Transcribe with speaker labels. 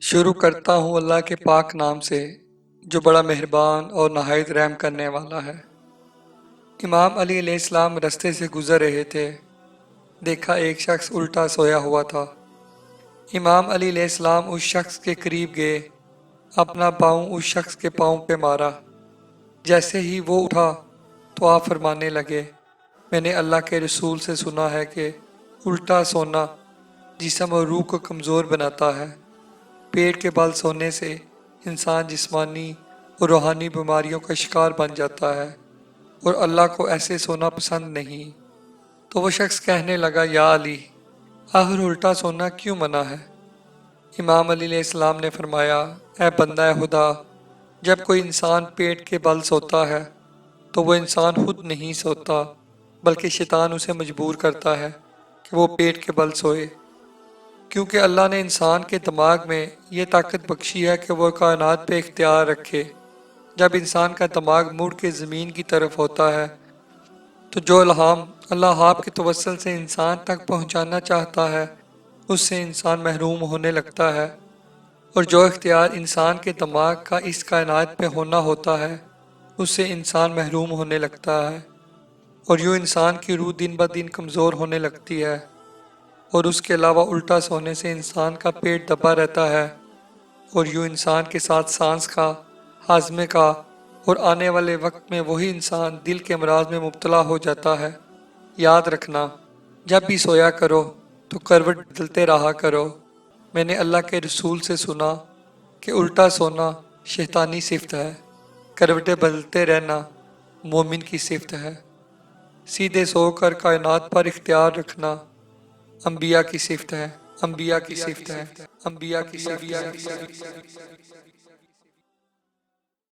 Speaker 1: شروع کرتا ہوں اللہ کے پاک نام سے جو بڑا مہربان اور نہایت رحم کرنے والا ہے۔ امام علی علیہ السلام رستے سے گزر رہے تھے۔ دیکھا ایک شخص الٹا سویا ہوا تھا۔ امام علی علیہ السلام اس شخص کے قریب گئے، اپنا پاؤں اس شخص کے پاؤں پہ مارا۔ جیسے ہی وہ اٹھا تو آپ فرمانے لگے، میں نے اللہ کے رسول سے سنا ہے کہ الٹا سونا جسم اور روح کو کمزور بناتا ہے۔ پیٹ کے بل سونے سے انسان جسمانی اور روحانی بیماریوں کا شکار بن جاتا ہے، اور اللہ کو ایسے سونا پسند نہیں۔ تو وہ شخص کہنے لگا، یا علی، آخر الٹا سونا کیوں منع ہے؟ امام علی علیہ السلام نے فرمایا، اے بندہ خدا، جب کوئی انسان پیٹ کے بل سوتا ہے تو وہ انسان خود نہیں سوتا، بلکہ شیطان اسے مجبور کرتا ہے کہ وہ پیٹ کے بل سوئے، کیونکہ اللہ نے انسان کے دماغ میں یہ طاقت بخشی ہے کہ وہ کائنات پہ اختیار رکھے۔ جب انسان کا دماغ مڑ کے زمین کی طرف ہوتا ہے تو جو الہام اللہ آپ کے توسل سے انسان تک پہنچانا چاہتا ہے اس سے انسان محروم ہونے لگتا ہے، اور جو اختیار انسان کے دماغ کا اس کائنات پہ ہونا ہوتا ہے اس سے انسان محروم ہونے لگتا ہے، اور یوں انسان کی روح دن بدن کمزور ہونے لگتی ہے۔ اور اس کے علاوہ الٹا سونے سے انسان کا پیٹ دبا رہتا ہے، اور یوں انسان کے ساتھ سانس کا، ہاضمے کا، اور آنے والے وقت میں وہی انسان دل کے امراض میں مبتلا ہو جاتا ہے۔ یاد رکھنا، جب بھی سویا کرو تو کروٹ بدلتے رہا کرو۔ میں نے اللہ کے رسول سے سنا کہ الٹا سونا شیطانی صفت ہے، کروٹیں بدلتے رہنا مومن کی صفت ہے۔ سیدھے سو کر کائنات پر اختیار رکھنا انبیاء کی صفت ہے، انبیاء کی صفت ہے، انبیاء کی صفت ہے۔